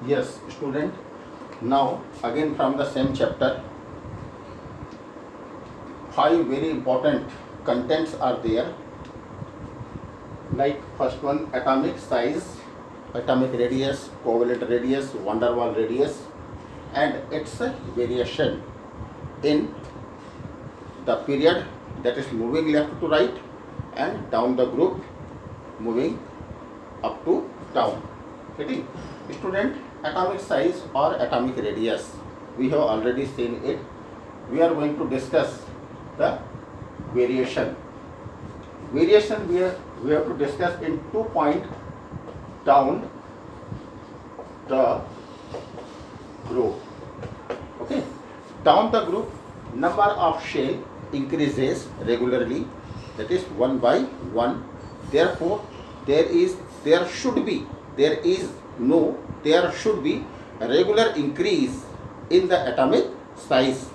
Yes, student. Now again from the same chapter, five very important contents are there. Like first one, atomic size, atomic radius, covalent radius, van der Waals radius, and its variation in the period, that is moving left to right, and down the group moving up to down. Getting? Student, atomic size or atomic radius, we have already seen it. We are going to discuss the variation. Variation we have to discuss in 2 points down the group. Okay, down the group, number of shell increases regularly, that is one by one. Therefore, there should be a regular increase in the atomic size.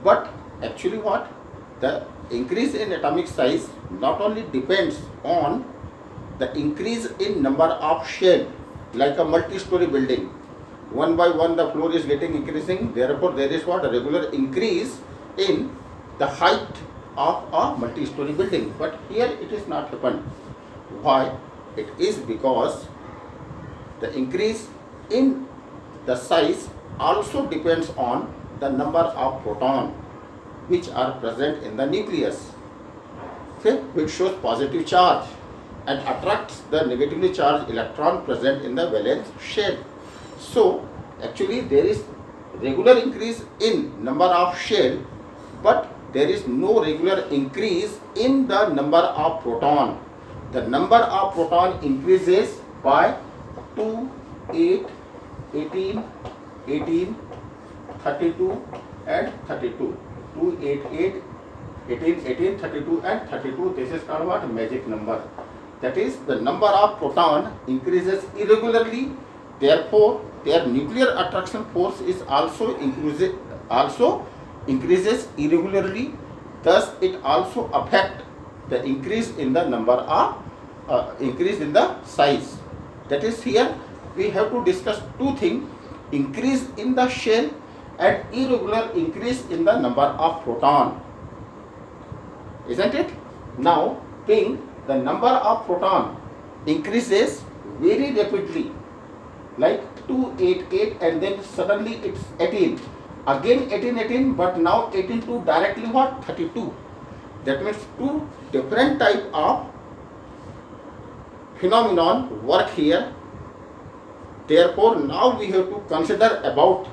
But actually what? The increase in atomic size not only depends on the increase in number of shell, like a multi-story building. One by one the floor is getting increasing, therefore there is what? A regular increase in the height of a multi-story building. But here it is not happened. Why? It is because the increase in the size also depends on the number of protons which are present in the nucleus, okay, which shows positive charge and attracts the negatively charged electron present in the valence shell. So actually there is regular increase in number of shell, but there is no regular increase in the number of proton. The number of proton increases by 2, 8, 18, 18, 32 and 32. 2, 8, 8, 18, 18, 32 and 32. This is called what? Magic number. That is, the number of proton increases irregularly. Therefore, their nuclear attraction force is also increases irregularly. Thus, it also affects the increase in the number of increase in the size. That is, here we have to discuss two things: increase in the shell and irregular increase in the number of proton. Isn't it? Now, think the number of proton increases very rapidly, like 2, 8, 8, and then suddenly it's 18. Again 18, 18, but now 18 to directly what? 32. That means two different type of phenomenon work here. Therefore, now we have to consider about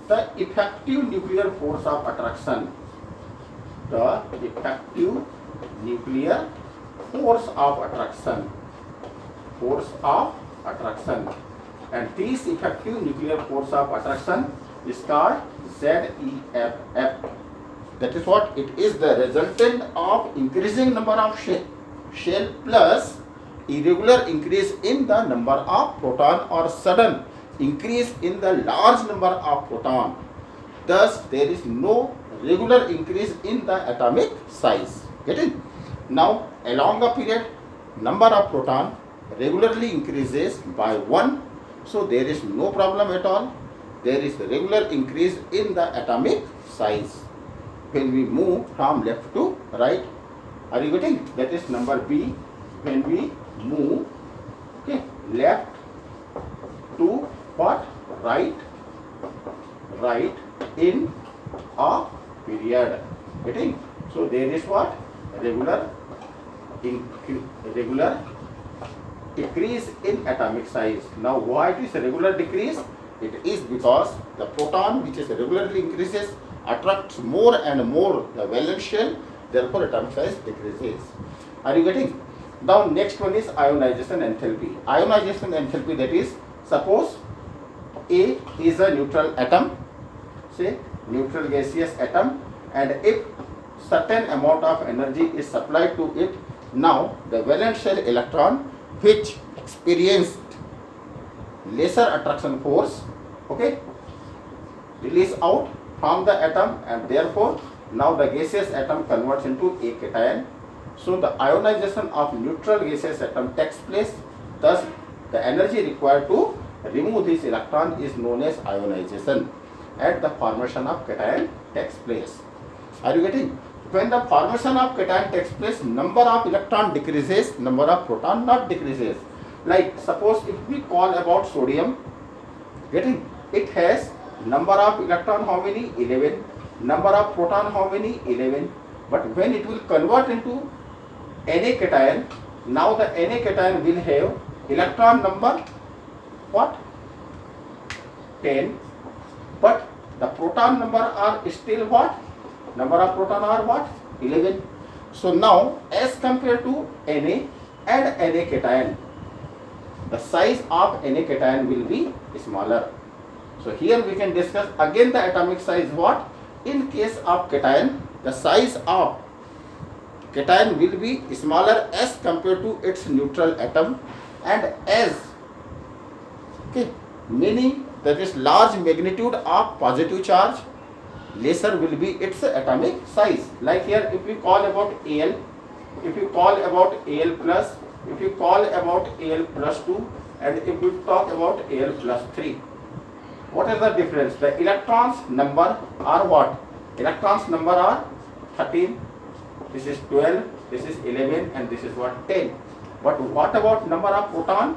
the effective nuclear force of attraction. The effective nuclear force of attraction. Force of attraction. And this effective nuclear force of attraction is called ZEFF. That is what? It is the resultant of increasing number of shell plus irregular increase in the number of proton or sudden increase in the large number of proton. Thus, there is no regular increase in the atomic size. Get it? Now, along a period, number of proton regularly increases by 1. So, there is no problem at all. There is regular increase in the atomic size when we move from left to right. Are you getting? That is number B. When we move, okay, left to what? Right in a period. Getting? So there is what? Regular decrease in atomic size. Now why it is a regular decrease? It is because the proton which is regularly increases attracts more and more the valence shell, therefore atomic size decreases. Are you getting? Now next one is ionization enthalpy. Ionization enthalpy, that is, suppose A is a neutral atom, say neutral gaseous atom, and if certain amount of energy is supplied to it, now the valence shell electron which experienced lesser attraction force, okay, release out from the atom, and therefore now the gaseous atom converts into a cation. So the ionization of neutral gaseous atom takes place. Thus the energy required to remove this electron is known as ionization, and the formation of cation takes place. Are you getting? When the formation of cation takes place, number of electron decreases, number of proton not decreases. Like suppose if we call about sodium, getting, it has number of electron how many? 11. Number of proton how many? 11. But when it will convert into Na cation, now the Na cation will have electron number what? 10. But the proton number are still what? Number of proton are what? 11. So now as compared to Na and Na cation, the size of Na cation will be smaller. So here we can discuss again the atomic size what? In case of cation, the size of cation will be smaller as compared to its neutral atom, and as, okay, meaning that is large magnitude of positive charge, lesser will be its atomic size. Like here if we call about Al, if you call about Al plus, if you call about Al plus 2, and if we talk about Al plus 3, what is the difference? The electrons number are what? Electrons number are 13, this is 12, this is 11, and this is what? 10. But what about number of proton?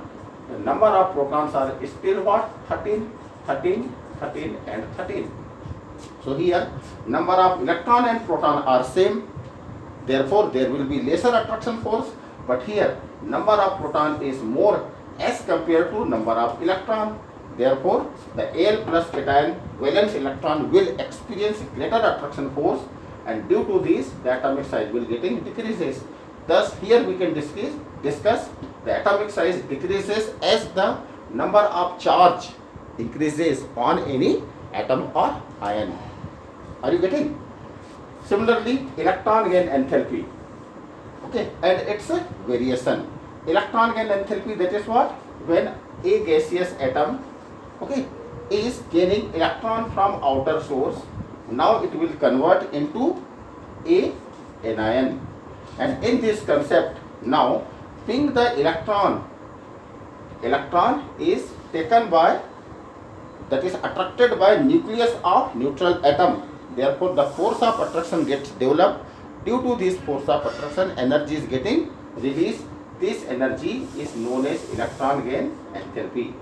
The number of protons are still what? 13, 13, 13 and 13. So here number of electron and proton are same, therefore there will be lesser attraction force, but here number of proton is more as compared to number of electron. Therefore, the Al plus cation valence electron will experience greater attraction force, and due to this the atomic size will getting decreases. Thus, here we can discuss the atomic size decreases as the number of charge increases on any atom or ion. Are you getting? Similarly, electron gain enthalpy. Okay, and it's a variation. Electron gain enthalpy, that is what? When a gaseous atom, okay, is gaining electron from outer source, now it will convert into an anion, and in this concept now being the electron is taken by, that is attracted by nucleus of neutral atom. Therefore the force of attraction gets developed. Due to this force of attraction, energy is getting released. This energy is known as electron gain enthalpy.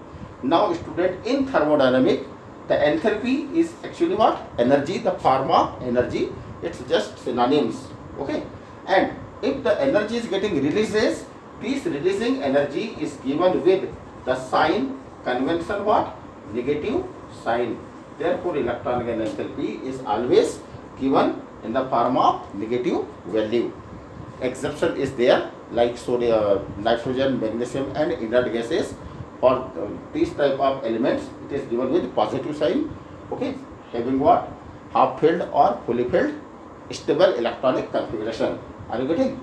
Now student, in thermodynamics, the enthalpy is actually what? Energy, the form of energy. It's just synonyms. Okay, and if the energy is getting releases, this releasing energy is given with the sign convention what? Negative sign. Therefore electron gain enthalpy is always given in the form of negative value. Exception is there, like sodium, nitrogen, magnesium and inert gases. For these type of elements, it is given with positive sign. Okay, having what? Half filled or fully filled stable electronic configuration. Are you getting?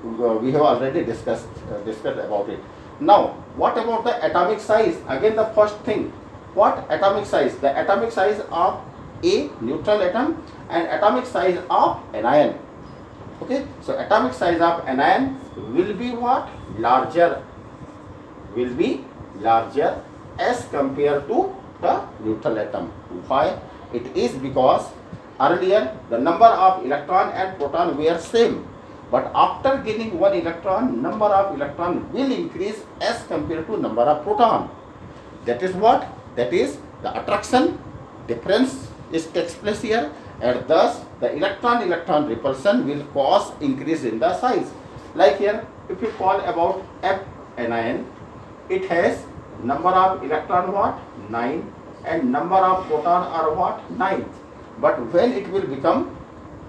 We have already discussed about it. Now, what about the atomic size? Again, the first thing, what atomic size? The atomic size of a neutral atom and atomic size of anion. Okay, so atomic size of anion will be what? Larger. Will be larger as compared to the neutral atom. Why? It is because earlier the number of electron and proton were same, but after gaining one electron, number of electron will increase as compared to number of proton. That is what? That is the attraction difference is takes place here, and thus the electron repulsion will cause increase in the size. Like here, if you call about F anion, it has number of electron what? 9, and number of proton are what? 9. But when it will become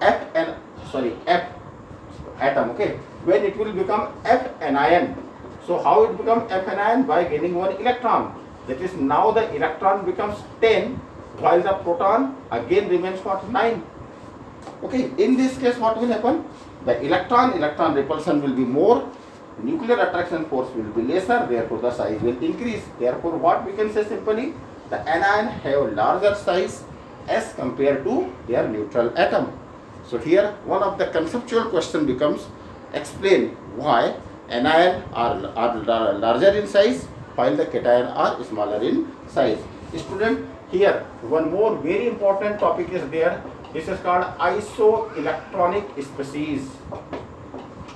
F atom, okay, when it will become F anion, so how it become F anion? By gaining one electron. That is, now the electron becomes 10, while the proton again remains what? 9. Okay, in this case what will happen? The electron repulsion will be more, nuclear attraction force will be lesser, therefore the size will increase. Therefore what we can say simply, the anion have larger size as compared to their neutral atom. So here one of the conceptual question becomes, explain why anion are larger in size while the cation are smaller in size. Student, here one more very important topic is there. This is called isoelectronic species.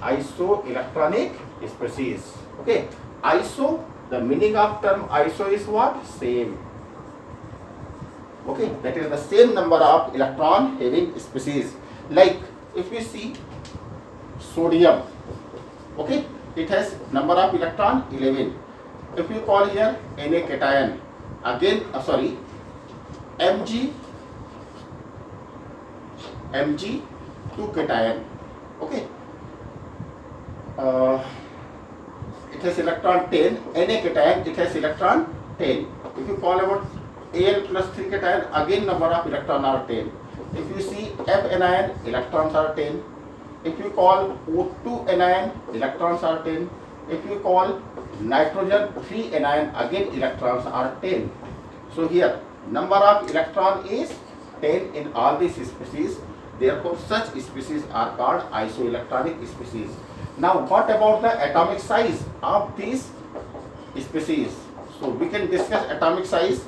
Isoelectronic species. Okay. Iso, the meaning of term iso is what? Same. Okay, that is the same number of electron having species. Like if we see sodium, okay, it has number of electron 11. If you call here Na cation, again Mg2 cation, okay, it has electron 10. Na cation, it has electron 10. If you call about Al plus 3 cation, again number of electron are 10. If you see F anion, electrons are 10. If you call O2 anion, electrons are 10. If you call nitrogen 3 anion, again electrons are 10. So here number of electron is 10 in all these species. Therefore such species are called isoelectronic species. Now what about the atomic size of these species? So we can discuss atomic size.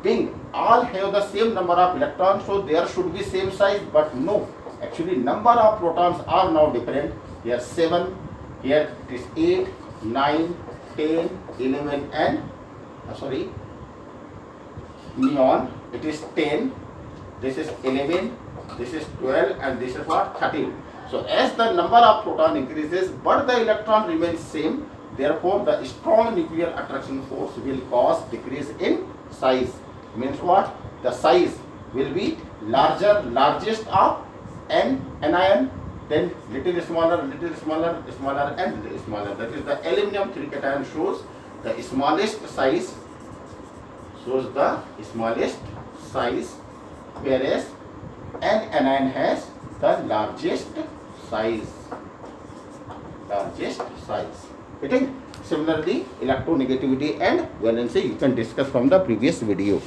Being all have the same number of electrons, so there should be same size, but no, actually number of protons are now different. Here 7, here it is 8, 9, 10, 11 and neon, it is 10, this is 11, this is 12 and this is what? 13. So as the number of proton increases but the electron remains same, therefore the strong nuclear attraction force will cause decrease in size. Means what? The size will be largest of anion, then little smaller and little smaller. That is the aluminum 3 cation shows the smallest size, whereas an anion has the largest size. Getting? Similarly, electronegativity and valency you can discuss from the previous video.